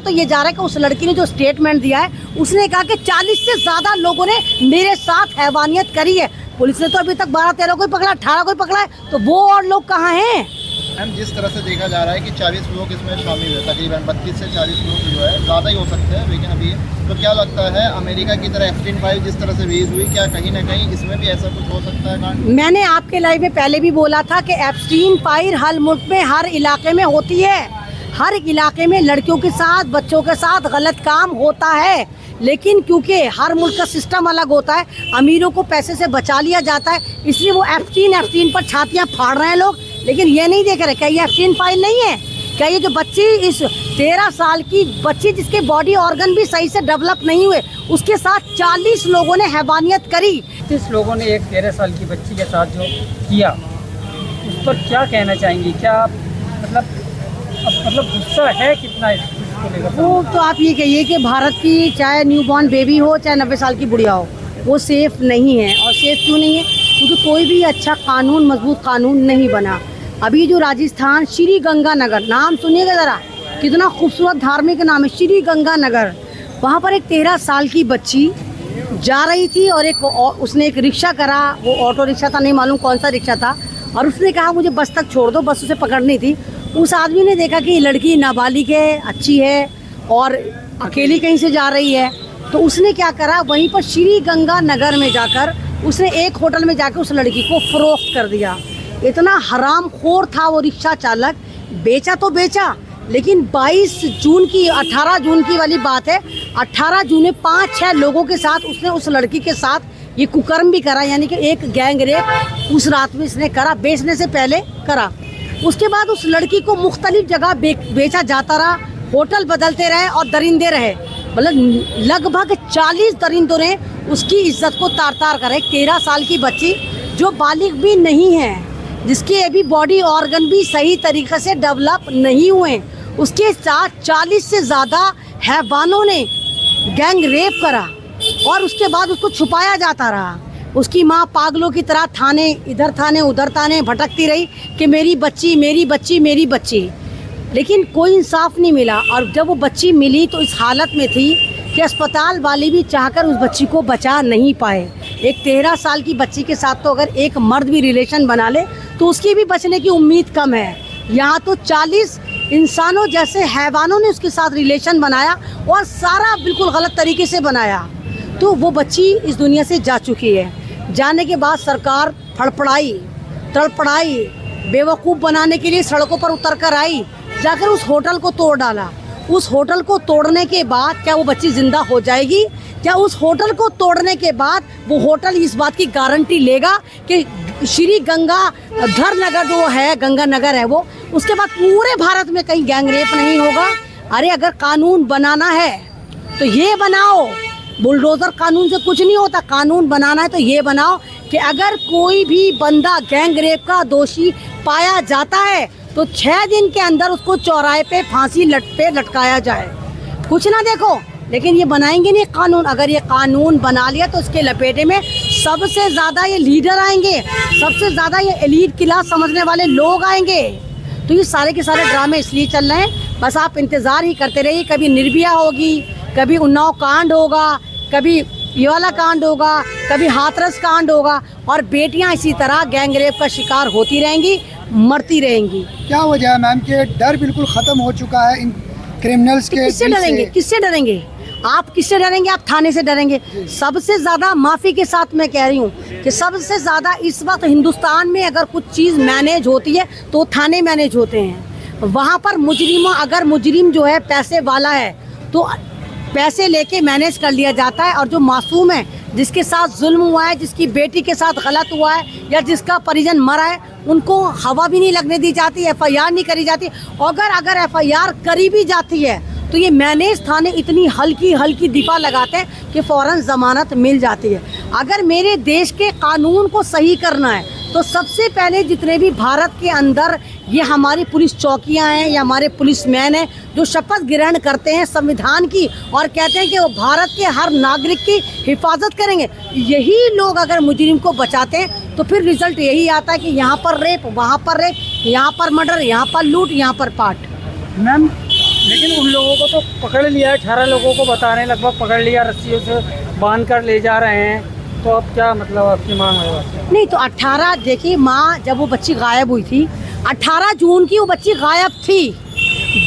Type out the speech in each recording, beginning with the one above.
तो ये जा रहा है कि उस लड़की ने जो स्टेटमेंट दिया है, उसने कहा कि 40 से ज़्यादा लोगों ने मेरे साथ हैवानियत करी है। पुलिस ने तो अभी तक 12-13 को पकड़ा, 18 को पकड़ा है, तो वो और लोग कहाँ हैं? मैम, जिस तरह से देखा जा रहा है कि 40 लोग इसमें शामिल है, तकरीबन 32 से 40 लोग जो है, ज़्यादा ही हो सकते हैं, लेकिन अभी तो क्या लगता है अमेरिका की तरह एप्स्टीन फाइल जिस तरह से रिलीज हुई, क्या कहीं ना कहीं इसमें भी ऐसा कुछ हो सकता है कांड? मैंने आपके लाइव में पहले भी बोला था कि एप्स्टीन फाइल हर मुल्क में, हर इलाके में होती है। हर इलाके में लड़कियों के साथ, बच्चों के साथ गलत काम होता है, लेकिन क्योंकि हर मुल्क का सिस्टम अलग होता है, अमीरों को पैसे से बचा लिया जाता है, इसलिए वो एप्स्टीन पर छातियाँ फाड़ रहे हैं लोग। लेकिन ये नहीं देख रहे क्या ये एप्स्टीन फाइल नहीं है? क्या ये जो बच्ची, इस 13 साल की बच्ची जिसके बॉडी ऑर्गन भी सही से डेवलप नहीं हुए, उसके साथ 40 लोगों ने हैवानियत करी। 30 लोगों ने एक 13 साल की बच्ची के साथ जो किया, उस पर क्या कहना चाहेंगी? क्या मतलब गुस्सा है कितना इसको लेकर? वो तो आप ये कहिए कि भारत की चाहे न्यूबॉर्न बेबी हो, चाहे 90 साल की बुढ़िया हो, वो सेफ़ नहीं है। और सेफ़ क्यों नहीं है? क्योंकि कोई भी अच्छा कानून, मजबूत कानून नहीं बना। अभी जो राजस्थान श्री गंगानगर, नाम सुनिएगा ज़रा, कितना खूबसूरत धार्मिक नाम है, श्री गंगानगर। वहाँ पर एक 13 साल की बच्ची जा रही थी और उसने एक रिक्शा करा, वो ऑटो रिक्शा था, नहीं मालूम कौन सा रिक्शा था, और उसने कहा मुझे बस तक छोड़ दो, बस उसे पकड़नी थी। उस आदमी ने देखा कि लड़की नाबालिग है, अच्छी है और अकेली कहीं से जा रही है, तो उसने क्या करा, वहीं पर श्री गंगानगर में जाकर उसने एक होटल में जाकर उस लड़की को फरोख्त कर दिया। इतना हरामखोर था वो रिक्शा चालक। बेचा तो बेचा, लेकिन 22 जून की, 18 जून की वाली बात है, 18 जून में 5-6 लोगों के साथ उसने उस लड़की के साथ ये कुकर्म भी करा, यानी कि एक गैंग रेप उस रात में इसने करा, बेचने से पहले करा। उसके बाद उस लड़की को मुख्तलिफ जगह बेचा जाता रहा, होटल बदलते रहे और दरिंदे रहे, मतलब लगभग 40 दरिंदों ने उसकी इज्जत को तार-तार करा। 13 साल की बच्ची जो बालिग भी नहीं है, जिसके अभी बॉडी ऑर्गन भी सही तरीके से डेवलप नहीं हुए, उसके साथ 40 से ज़्यादा हैवानों ने गैंग रेप करा और उसके बाद उसको छुपाया जाता रहा। उसकी माँ पागलों की तरह थाने, इधर थाने उधर थाने भटकती रही कि मेरी बच्ची, मेरी बच्ची, मेरी बच्ची, लेकिन कोई इंसाफ नहीं मिला। और जब वो बच्ची मिली तो इस हालत में थी कि अस्पताल वाले भी चाहकर उस बच्ची को बचा नहीं पाए। एक 13 साल की बच्ची के साथ तो अगर एक मर्द भी रिलेशन बना ले तो उसकी भी बचने की उम्मीद कम है। यहाँ तो 40 इंसानों जैसे हैवानों ने उसके साथ रिलेशन बनाया और सारा बिल्कुल गलत तरीके से बनाया। तो वो बच्ची इस दुनिया से जा चुकी है। जाने के बाद सरकार फड़फड़ाई, तड़पड़ाई, बेवकूफ़ बनाने के लिए सड़कों पर उतर कर आई, जाकर उस होटल को तोड़ डाला। उस होटल को तोड़ने के बाद क्या वो बच्ची ज़िंदा हो जाएगी? क्या उस होटल को तोड़ने के बाद वो होटल इस बात की गारंटी लेगा कि श्री गंगाधर नगर जो है, गंगानगर है वो, उसके बाद पूरे भारत में कहीं गैंग रेप नहीं होगा? अरे अगर कानून बनाना है तो ये बनाओ, बुलडोज़र कानून से कुछ नहीं होता। कानून बनाना है तो ये बनाओ कि अगर कोई भी बंदा गैंग रेप का दोषी पाया जाता है तो 6 दिन के अंदर उसको चौराहे पे फांसी पे लटकाया जाए। कुछ ना देखो, लेकिन ये बनाएंगे नहीं कानून। अगर ये कानून बना लिया तो इसके लपेटे में सबसे ज़्यादा ये लीडर आएंगे, सबसे ज़्यादा ये एलीट क्लास समझने वाले लोग आएंगे। तो ये सारे के सारे ड्रामे इसलिए चल रहे हैं, बस आप इंतज़ार ही करते रहिए। कभी निर्भया होगी, कभी उन्नाव कांड होगा, कभी ये वाला कांड होगा, कभी हाथरस कांड होगा, और बेटियां इसी तरह गैंग रेप का शिकार होती रहेंगी, मरती रहेंगी। क्या वजह है मैम कि डर बिल्कुल ख़त्म हो चुका है इन क्रिमिनल्स के? किससे डरेंगे? किससे डरेंगे? आप किससे डरेंगे? आप थाने से डरेंगे। सबसे ज़्यादा माफ़ी के साथ मैं कह रही हूँ कि सबसे ज़्यादा इस वक्त हिंदुस्तान में अगर कुछ चीज़ मैनेज होती है तो थाने मैनेज होते हैं। वहाँ पर मुजरिमों, अगर मुजरिम जो है पैसे वाला है तो पैसे लेके मैनेज कर लिया जाता है, और जो मासूम है, जिसके साथ जुल्म हुआ है, जिसकी बेटी के साथ गलत हुआ है या जिसका परिजन मरा है, उनको हवा भी नहीं लगने दी जाती, FIR नहीं करी जाती। अगर FIR करी भी जाती है तो ये मैनेज थाने इतनी हल्की दिफा लगाते हैं कि फ़ौरन ज़मानत मिल जाती है। अगर मेरे देश के कानून को सही करना है तो सबसे पहले जितने भी भारत के अंदर ये हमारी पुलिस चौकियां हैं या हमारे पुलिसमैन हैं जो शपथ ग्रहण करते हैं संविधान की और कहते हैं कि वो भारत के हर नागरिक की हिफाजत करेंगे, यही लोग अगर मुजरिम को बचाते हैं तो फिर रिजल्ट यही आता है कि यहाँ पर रेप, वहाँ पर रेप, यहाँ पर मर्डर, यहाँ पर लूट, यहाँ पर पाट। मैम, लेकिन उन लोगों को तो पकड़ लिया है, 18 लोगों को बता रहे हैं लगभग पकड़ लिया, रस्सियों से बांध कर ले जा रहे हैं। तो अब क्या मतलब आपकी मांग है? नहीं तो 18 देखिए, माँ जब वो बच्ची गायब हुई थी 18 जून की वो बच्ची गायब थी,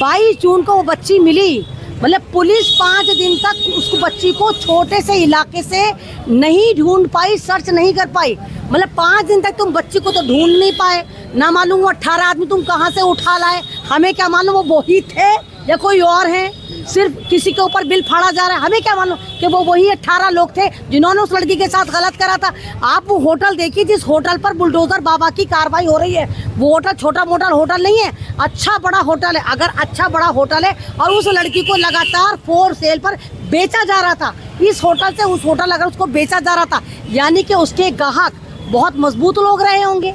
22 जून को वो बच्ची मिली। मतलब पुलिस 5 दिन तक उस बच्ची को छोटे से इलाके से नहीं ढूंढ पाई, सर्च नहीं कर पाई। मतलब 5 दिन तक तुम बच्ची को तो ढूंढ नहीं पाए, ना मालूम वो 18 आदमी तुम कहाँ से उठा लाए, हमें क्या मालूम वो वही थे या कोई और हैं। सिर्फ किसी के ऊपर बिल फाड़ा जा रहा है, हमें क्या मालूम कि वो वही 18 लोग थे जिन्होंने उस लड़की के साथ गलत करा था। आप वो होटल देखिए जिस होटल पर बुलडोजर बाबा की कार्रवाई हो रही है, वो होटल छोटा मोटा होटल नहीं है, अच्छा बड़ा होटल है। अगर अच्छा बड़ा होटल है और उस लड़की को लगातार फॉर सेल पर बेचा जा रहा था, इस होटल से उस होटल अगर उसको बेचा जा रहा था, यानी कि उसके ग्राहक बहुत मजबूत लोग रहे होंगे।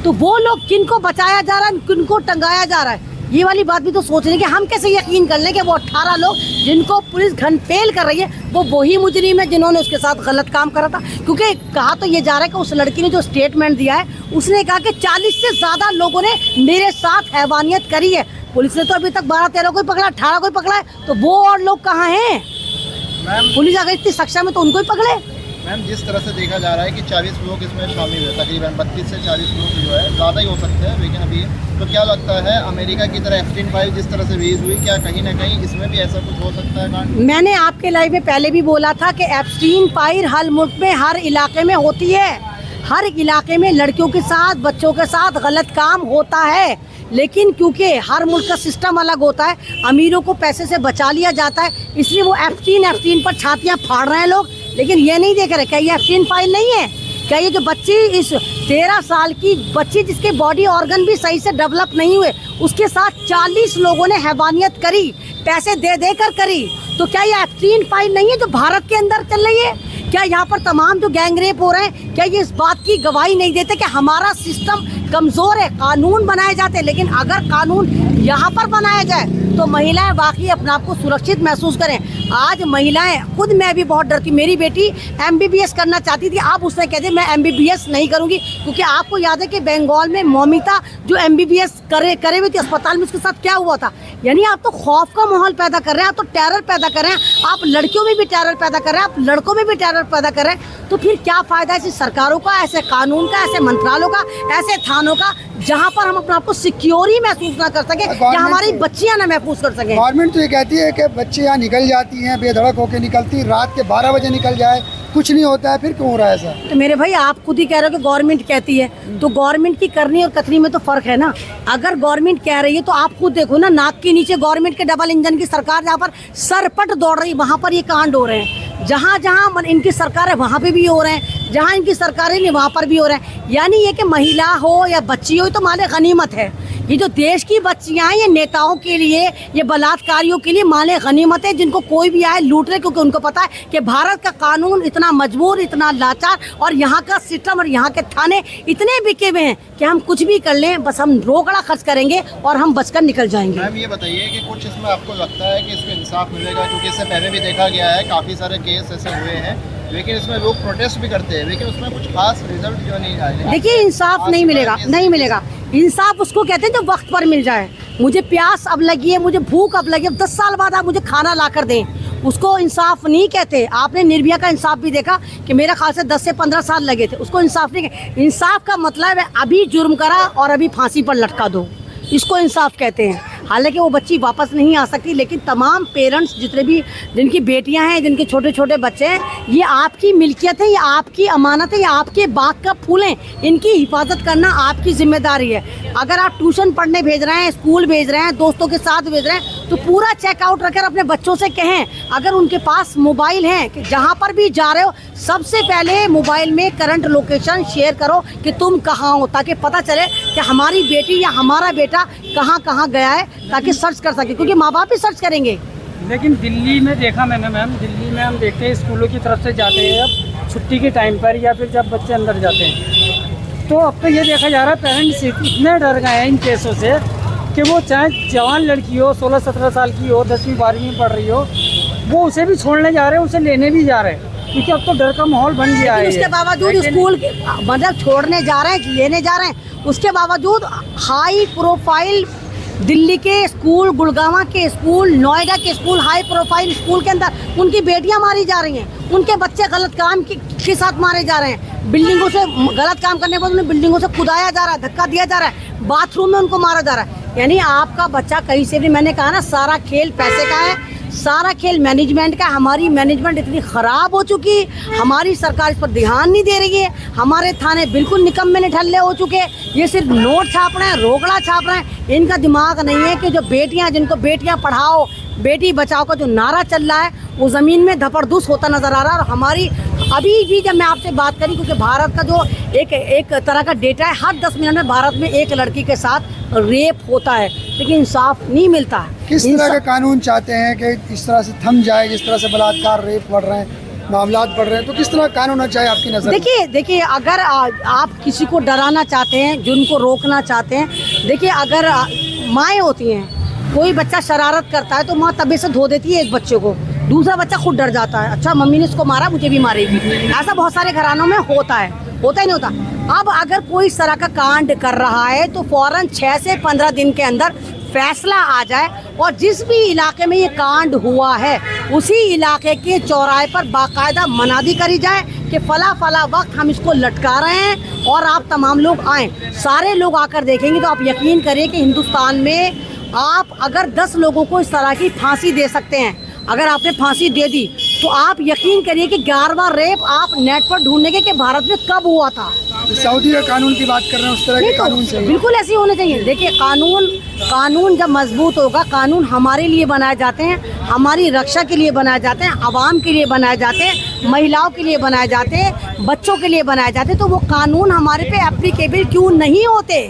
तो वो लोग किनको बचाया जा रहा है, किनको टंगाया जा रहा है, ये वाली बात भी तो सोच रहे कि हम कैसे यकीन कर लें कि वो 18 लोग जिनको पुलिस घनपेल कर रही है वो वही मुजरिम है जिन्होंने उसके साथ गलत काम करा था। क्योंकि कहा तो ये जा रहा है कि उस लड़की ने जो स्टेटमेंट दिया है उसने कहा कि 40 से ज़्यादा लोगों ने मेरे साथ हैवानियत करी है। पुलिस ने तो अभी तक 12-13 को ही पकड़ा, 18 को ही पकड़ा है, तो वो और लोग कहाँ हैं? पुलिस अगर इतनी सक्षम है तो उनको ही पकड़े। मैम जिस तरह से देखा जा रहा है कि 40 लोग इसमें शामिल हुए, तकरीबन 32 से 40 लोग जो है, ज़्यादा ही हो सकते हैं लेकिन अभी, तो क्या लगता है अमेरिका की तरह एप्स्टीन फाइल जिस तरह से रिलीज हुई, क्या कहीं ना कहीं इसमें भी ऐसा कुछ हो सकता है कांड? मैंने आपके लाइव में पहले भी बोला था कि एप्स्टीन फाइल हर मुल्क में हर इलाके में होती है, हर इलाके में लड़कियों के साथ बच्चों के साथ गलत काम होता है। लेकिन क्योंकि हर मुल्क का सिस्टम अलग होता है, अमीरों को पैसे से बचा लिया जाता है, इसलिए वो एप्स्टीन पर छातियाँ फाड़ रहे हैं लोग। लेकिन ये नहीं देख रहे क्या ये एप्स्टीन फाइल नहीं है, क्या ये जो बच्ची इस 13 साल की बच्ची जिसके बॉडी ऑर्गन भी सही से डेवलप नहीं हुए, उसके साथ 40 लोगों ने हैवानियत करी, पैसे दे दे कर करी, तो क्या ये एप्स्टीन फाइल नहीं है जो भारत के अंदर चल रही है? क्या यहाँ पर तमाम जो गैंग रेप हो रहे हैं, क्या ये इस बात की गवाही नहीं देते कि हमारा सिस्टम कमज़ोर है? कानून बनाए जाते हैं, लेकिन अगर कानून यहाँ पर बनाया जाए तो महिलाएं वाकई अपने आप को सुरक्षित महसूस करें। आज महिलाएं, खुद मैं भी बहुत डरती, मेरी बेटी MBBS करना चाहती थी, आप उसने कह दिया मैं MBBS नहीं करूँगी, क्योंकि आपको याद है कि बंगाल में मौमिता जो MBBS करे हुए थी अस्पताल में, उसके साथ क्या हुआ था। यानी आप तो खौफ का माहौल पैदा कर रहे हैं, आप तो टेरर पैदा कर रहे हैं, आप लड़कियों में भी टेरर पैदा कर रहे हैं, आप लड़कों में भी टेरर पैदा कर रहे हैं। तो फिर क्या फ़ायदा ऐसी सरकारों का, ऐसे कानून का, ऐसे मंत्रालयों का, ऐसे थानों का, जहाँ पर हम अपने आप को सिक्योर ही महसूस ना कर सके या हमारी बच्चियाँ ना महसूस कर सकें। गवर्नमेंट तो ये कहती है कि बच्चे यहाँ निकल जाती हैं, बेधड़क होकर निकलती, रात के 12 बजे निकल जाए, कुछ नहीं होता है, फिर क्यों हो रहा है ऐसा? तो मेरे भाई आप खुद ही कह रहे हो कि गवर्नमेंट कहती है, तो गवर्नमेंट की करनी और कथनी में तो फ़र्क है ना। अगर गवर्नमेंट कह रही है तो आप खुद देखो ना, नाक के नीचे गवर्नमेंट के डबल इंजन की सरकार जहाँ पर सरपट दौड़ रही, वहाँ पर ये कांड हो रहे हैं। जहाँ जहाँ इनकी सरकार है वहाँ पे भी हो रहे हैं, जहाँ इनकी सरकारें नहीं वहाँ पर भी हो रहे हैं। यानी ये कि महिला हो या बच्ची हो तो माले गनीमत है। ये जो देश की बच्चियाँ हैं ये नेताओं के लिए, ये बलात्कारियों के लिए माले गनीमत है, जिनको कोई भी आए लूट रहे, क्योंकि उनको पता है कि भारत का कानून इतना मजबूर, इतना लाचार, और यहाँ का सिस्टम और यहाँ के थाने इतने बिके हुए हैं कि हम कुछ भी कर लें, बस हम रोकड़ा खर्च करेंगे और हम बचकर निकल जाएंगे। मैम ये बताइए कि कुछ इसमें आपको लगता है कि इसको इंसाफ मिलेगा? क्योंकि इससे पहले भी देखा गया है, काफ़ी सारे केस ऐसे हुए हैं, लेकिन इसमें लोग प्रोटेस्ट भी करते हैं, लेकिन उसमें कुछ खास रिजल्ट जो नहीं आए। देखिए इंसाफ नहीं मिलेगा, नहीं मिलेगा। इंसाफ उसको कहते हैं जो वक्त पर मिल जाए। मुझे प्यास अब लगी है, मुझे भूख अब लगी है, 10 साल बाद आप मुझे खाना ला कर दें, उसको इंसाफ नहीं कहते। आपने निर्भया का इंसाफ भी देखा कि मेरा ख्याल से 10 से 15 साल लगे थे, उसको इंसाफ नहीं कहते। इंसाफ का मतलब है अभी जुर्म करा और अभी फांसी पर लटका दो, इसको इंसाफ कहते हैं। हालांकि वो बच्ची वापस नहीं आ सकती, लेकिन तमाम पेरेंट्स जितने भी, जिनकी बेटियां हैं, जिनके छोटे छोटे बच्चे हैं, ये आपकी मिल्कियत है, ये आपकी अमानत है, ये आपके बाग का फूल हैं, इनकी हिफाजत करना आपकी जिम्मेदारी है। अगर आप ट्यूशन पढ़ने भेज रहे हैं, स्कूल भेज रहे हैं, दोस्तों के साथ भेज रहे हैं, तो पूरा चेकआउट रखकर अपने बच्चों से कहें, अगर उनके पास मोबाइल है, कि जहाँ पर भी जा रहे हो सबसे पहले मोबाइल में करंट लोकेशन शेयर करो कि तुम कहाँ हो, ताकि पता चले कि हमारी बेटी या हमारा बेटा कहाँ कहाँ गया है, ताकि सर्च कर सके, क्योंकि माँ बाप ही सर्च करेंगे। लेकिन दिल्ली में देखा मैंने मैम, दिल्ली में हम देखते हैं स्कूलों की तरफ से जाते हैं अब छुट्टी के टाइम पर, या फिर जब बच्चे अंदर जाते हैं, तो अब तो ये देखा जा रहा है पेरेंट्स इतने डर गए हैं इन केसों से कि वो चाहे जवान लड़की हो, 16-17 साल की हो, 10वीं-12वीं में पढ़ रही हो, वो उसे भी छोड़ने जा रहे हैं, उसे लेने भी जा रहे हैं, क्योंकि अब तो डर का माहौल बन गया है। उसके बावजूद स्कूल मतलब छोड़ने जा रहे हैं, लेने जा रहे हैं, उसके बावजूद हाई प्रोफाइल दिल्ली के स्कूल, गुड़गांव के स्कूल, नोएडा के स्कूल, हाई प्रोफाइल स्कूल के अंदर उनकी बेटियां मारी जा रही हैं, उनके बच्चे गलत काम के साथ मारे जा रहे हैं, बिल्डिंगों से गलत काम करने पर उन्हें बिल्डिंगों से कुदाया जा रहा है, धक्का दिया जा रहा है, बाथरूम में उनको मारा जा रहा है। यानी आपका बच्चा कहीं से भी, मैंने कहा ना, सारा खेल पैसे का है, सारा खेल मैनेजमेंट का। हमारी मैनेजमेंट इतनी ख़राब हो चुकी, हमारी सरकार इस पर ध्यान नहीं दे रही है, हमारे थाने बिल्कुल निकम्मे निठल्ले हो चुके। ये सिर्फ नोट छाप रहे हैं, रोकड़ा छाप रहे हैं, इनका दिमाग नहीं है कि जो बेटियां, जिनको बेटियां पढ़ाओ, बेटी बचाओ का जो नारा चल रहा है वो ज़मीन में धपड़धुस होता नज़र आ रहा है। और हमारी अभी भी जब मैं आपसे बात करी, क्योंकि भारत का जो एक तरह का डेटा है, हर 10 मिनट में भारत में एक लड़की के साथ रेप होता है, लेकिन इंसाफ नहीं मिलता है। किस तरह का कानून चाहते हैं कि इस तरह से थम जाए, जिस तरह से बलात्कार, रेप बढ़ रहे हैं, मामलात बढ़ रहे हैं, तो किस तरह कानून होना चाहिए आपकी नज़र में? देखिए अगर आप किसी को डराना चाहते हैं, जिनको रोकना चाहते हैं, देखिए अगर माएँ होती हैं, कोई बच्चा शरारत करता है तो माँ तबे से धो देती है एक बच्चे को, दूसरा बच्चा खुद डर जाता है, अच्छा मम्मी ने इसको मारा, मुझे भी मारेगी। ऐसा बहुत सारे घरानों में होता है, होता ही नहीं होता। अब अगर कोई इस तरह का कांड कर रहा है तो फौरन 6 से 15 दिन के अंदर फैसला आ जाए, और जिस भी इलाके में ये कांड हुआ है उसी इलाके के चौराहे पर बाकायदा मनादी करी जाए कि फला वक्त हम इसको लटका रहे हैं और आप तमाम लोग आएँ। सारे लोग आकर देखेंगे तो आप यकीन करिए कि हिंदुस्तान में आप अगर 10 लोगों को इस तरह की फांसी दे सकते हैं, अगर आपने फांसी दे दी तो आप यकीन करिए कि 11वां रेप आप नेट पर ढूंढेंगे कि भारत में कब हुआ था। सऊदी का कानून की बात कर रहे हैं, उस तरह के कानून चाहिए, बिल्कुल ऐसे होने चाहिए। देखिए कानून जब मजबूत होगा, कानून हमारे लिए बनाए जाते हैं, हमारी रक्षा के लिए बनाए जाते हैं, आवाम के लिए बनाए जाते हैं, महिलाओं के लिए बनाए जाते हैं, बच्चों के लिए बनाए जाते हैं, तो वो कानून हमारे पे एप्लीकेबल क्यों नहीं होते?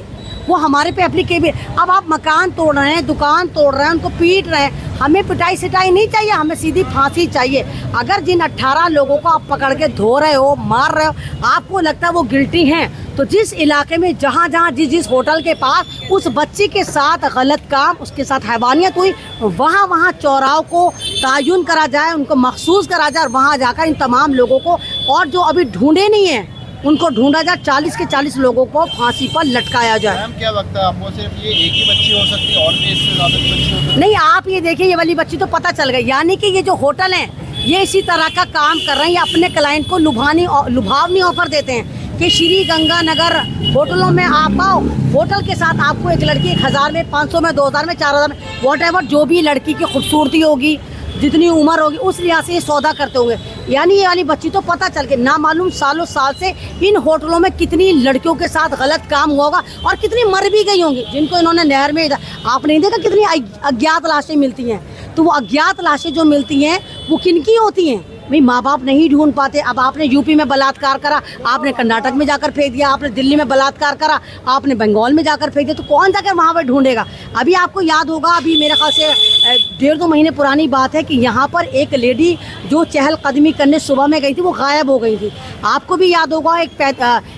वो हमारे पे एप्लीकेबल। अब आप मकान तोड़ रहे हैं, दुकान तोड़ रहे हैं, उनको पीट रहे हैं, हमें पिटाई सिटाई नहीं चाहिए, हमें सीधी फांसी चाहिए। अगर जिन 18 लोगों को आप पकड़ के धो रहे हो, मार रहे हो, आपको लगता है वो गिल्टी हैं, तो जिस इलाके में जहाँ जिस होटल के पास उस बच्ची के साथ गलत काम, उसके साथ हैवानियत हुई, वहाँ चौराहों को तयन करा जाए, उनको मखसूस करा जाए, और वहाँ जाकर इन तमाम लोगों को, और जो अभी ढूंढे नहीं हैं उनको ढूंढा जाए, 40 के 40 लोगों को फांसी पर लटकाया जाए। मैम क्या लगता है आपको, सिर्फ ये एक ही बच्ची हो सकती है और भी इससे ज़्यादा बच्ची हो सकती है? नहीं, आप ये देखिए, ये वाली बच्ची तो पता चल गई। यानी कि ये जो होटल हैं ये इसी तरह का काम कर रहे हैं, ये अपने क्लाइंट को लुभावनी ऑफर देते हैं कि श्री गंगानगर होटलों में आप आओ, होटल के साथ आपको एक लड़की 1000 में, 500 में, 2000 में, 4000 में, वॉट जो भी लड़की की खूबसूरती होगी, जितनी उम्र होगी, उस लिहाज से ये सौदा करते होंगे। यानी ये वाली बच्ची तो पता चल के ना मालूम सालों साल से इन होटलों में कितनी लड़कियों के साथ गलत काम हुआ होगा और कितनी मर भी गई होंगी, जिनको इन्होंने नहर में, आप नहीं देखा कितनी अज्ञात लाशें मिलती हैं। तो वो अज्ञात लाशें जो मिलती हैं वो किनकी होती हैं? भाई माँ बाप नहीं ढूंढ पाते। अब आपने यूपी में बलात्कार करा, आपने कर्नाटक में जाकर फेंक दिया, आपने दिल्ली में बलात्कार करा, आपने बंगाल में जाकर फेंक दिया, तो कौन जाकर वहाँ पर ढूंढेगा? अभी आपको याद होगा, अभी मेरे ख्याल से 1.5-2 महीने पुरानी बात है कि यहाँ पर एक लेडी जो चहलकदमी करने सुबह में गई थी वो गायब हो गई थी। आपको भी याद होगा,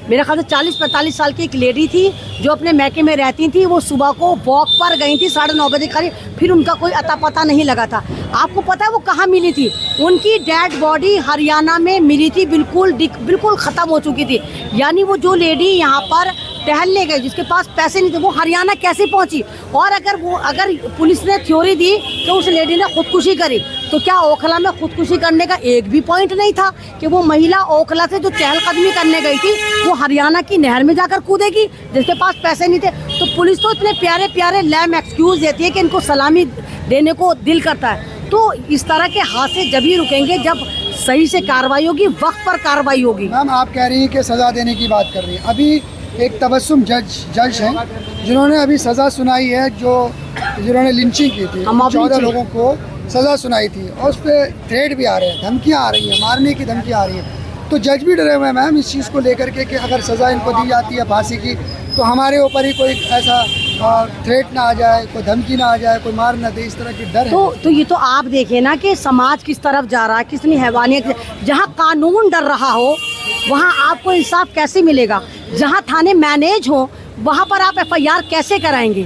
मेरे ख्याल से 40-45 साल की एक लेडी थी जो अपने मैके में रहती थी, वो सुबह को वॉक पर गई थी 9:30 बजे करीब, फिर उनका कोई अता पता नहीं लगा था। आपको पता है वो कहाँ मिली थी? उनकी डेड बॉडी हरियाणा में मिली थी, बिल्कुल ख़त्म हो चुकी थी। यानी वो जो लेडी यहाँ पर टहलने गई, जिसके पास पैसे नहीं थे, वो हरियाणा कैसे पहुँची? और अगर पुलिस ने थ्योरी दी कि उस लेडी ने खुदकुशी करी, तो क्या ओखला में खुदकुशी करने का एक भी पॉइंट नहीं था कि वो महिला ओखला से जो चहलकदमी करने गई थी वो हरियाणा की नहर में जाकर कूदेगी, जिसके पास पैसे नहीं थे? तो पुलिस तो इतने प्यारे प्यारे लैम एक्सक्यूज़ देती है कि इनको सलामी देने को दिल करता है। तो इस तरह के हादसे जब ही रुकेंगे जब सही से कार्रवाई होगी, वक्त पर कार्रवाई होगी। मैम आप कह रही हैं कि सज़ा देने की बात कर रही हैं, अभी एक तबस्सुम जज हैं जिन्होंने अभी सज़ा सुनाई है, जिन्होंने लिंचिंग की थी, 14 लोगों को सज़ा सुनाई थी, और उस पर थ्रेट भी आ रहे हैं, धमकियाँ आ रही हैं, मारने की धमकी आ रही है। तो जज भी डरे हुए हैं मैम इस चीज़ को लेकर के कि अगर सज़ा इनको दी जाती है फांसी की, तो हमारे ऊपर ही कोई ऐसा थ्रेट ना आ जाए, कोई धमकी ना आ जाए, कोई मार ना दे, इस तरह की डर है। तो ये तो आप देखिए ना कि समाज किस तरफ जा रहा है, कितनी हैवानियत। जहाँ कानून डर रहा हो वहाँ आपको इंसाफ कैसे मिलेगा? जहाँ थाने मैनेज हो वहाँ पर आप FIR कैसे कराएंगे?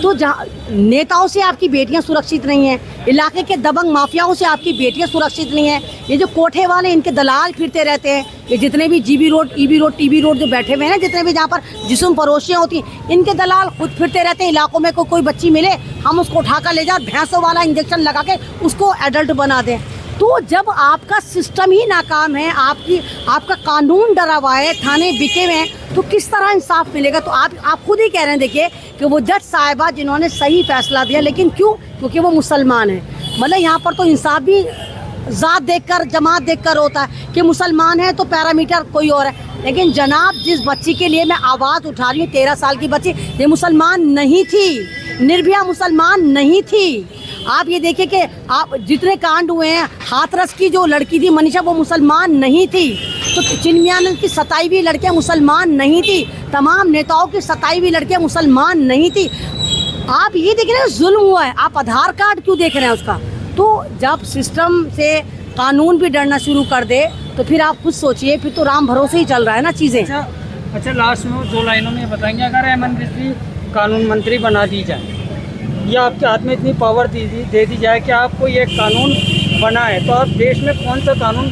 तो जहाँ नेताओं से आपकी बेटियां सुरक्षित नहीं हैं, इलाके के दबंग माफियाओं से आपकी बेटियां सुरक्षित नहीं हैं, ये जो कोठे वाले इनके दलाल फिरते रहते हैं, ये जितने भी GB road, EB road, TB road जो बैठे हुए हैं ना, जितने भी जहाँ पर जिस्म फरोशियाँ होती हैं, इनके दलाल खुद फिरते रहते हैं इलाकों में। कोई बच्ची मिले, हम उसको उठाकर ले जाए, भैंसों वाला इंजेक्शन लगा के उसको एडल्ट बना दें। तो जब आपका सिस्टम ही नाकाम है, आपका कानून डरा हुआ है, थाने बिके हुए हैं, तो किस तरह इंसाफ मिलेगा? तो आप खुद ही कह रहे हैं, देखिए कि वो जज साहिबा जिन्होंने सही फैसला दिया, लेकिन क्यों? क्योंकि वो मुसलमान है। मतलब यहाँ पर तो इंसाफ भी ज़ात देखकर, जमात देखकर होता है कि मुसलमान है तो पैरामीटर कोई और है। लेकिन जनाब, जिस बच्ची के लिए मैं आवाज़ उठा रही हूँ, 13 साल की बच्ची, ये मुसलमान नहीं थी, निर्भया मुसलमान नहीं थी। आप ये देखिए कि आप जितने कांड हुए हैं, हाथरस की जो लड़की थी मनीषा, वो मुसलमान नहीं थी। तो चिन्मयानंद की 27वीं लड़कियाँ मुसलमान नहीं थी, तमाम नेताओं की 27वीं लड़कियाँ मुसलमान नहीं थी। आप ये देख रहे हैं जुल्म हुआ है, आप आधार कार्ड क्यों देख रहे हैं उसका? तो जब सिस्टम से कानून भी डरना शुरू कर दे, तो फिर आप खुद सोचिए, फिर तो राम भरोसे ही चल रहा है ना चीज़ें। अच्छा, लास्ट में 2 लाइनों में बताएंगे, अगर हेमंत बिस्वी कानून मंत्री बना दी जाए या आपके हाथ में इतनी पावर दे दी जाए कि आपको ये कानून बनाए, तो आप देश में कौन सा कानून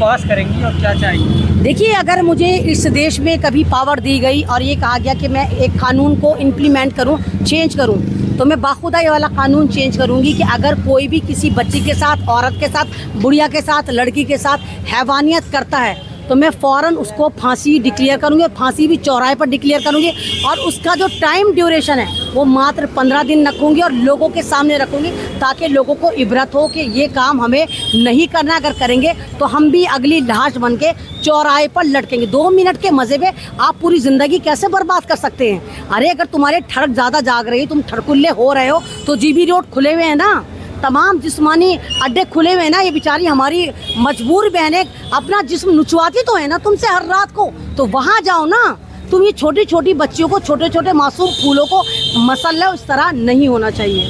पास करेंगी और क्या चाहेंगी? देखिए, अगर मुझे इस देश में कभी पावर दी गई और ये कहा गया कि मैं एक कानून को इम्प्लीमेंट करूं, चेंज करूं, तो मैं बाखुदा ये वाला कानून चेंज करूंगी कि अगर कोई भी किसी बच्ची के साथ, औरत के साथ, बुढ़िया के साथ, लड़की के साथ हैवानियत करता है, तो मैं फ़ौरन उसको फांसी डिक्लेयर करूँगी, फांसी भी चौराहे पर डिक्लेयर करूँगी, और उसका जो टाइम ड्यूरेशन है वो मात्र 15 दिन रखूँगी और लोगों के सामने रखूँगी, ताकि लोगों को इबरत हो कि ये काम हमें नहीं करना। अगर करेंगे तो हम भी अगली लाश बन के चौराहे पर लटकेंगे। 2 मिनट के मज़े में आप पूरी ज़िंदगी कैसे बर्बाद कर सकते हैं? अरे अगर तुम्हारे ठड़क ज़्यादा जाग रही, तुम ठड़कुल्ले हो रहे हो, तो GB रोड खुले हुए हैं ना, तमाम जिस्मानी अड्डे खुले हुए हैं ना। ये बेचारी हमारी मजबूर बहनें अपना जिस्म नुचवाती तो है ना तुमसे हर रात को, तो वहाँ जाओ ना। तुम ये छोटी छोटी बच्चियों को, छोटे छोटे मासूम फूलों को मसला इस तरह नहीं होना चाहिए।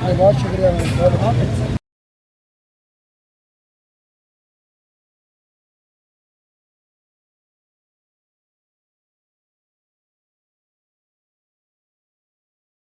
बहुत शुक्रिया।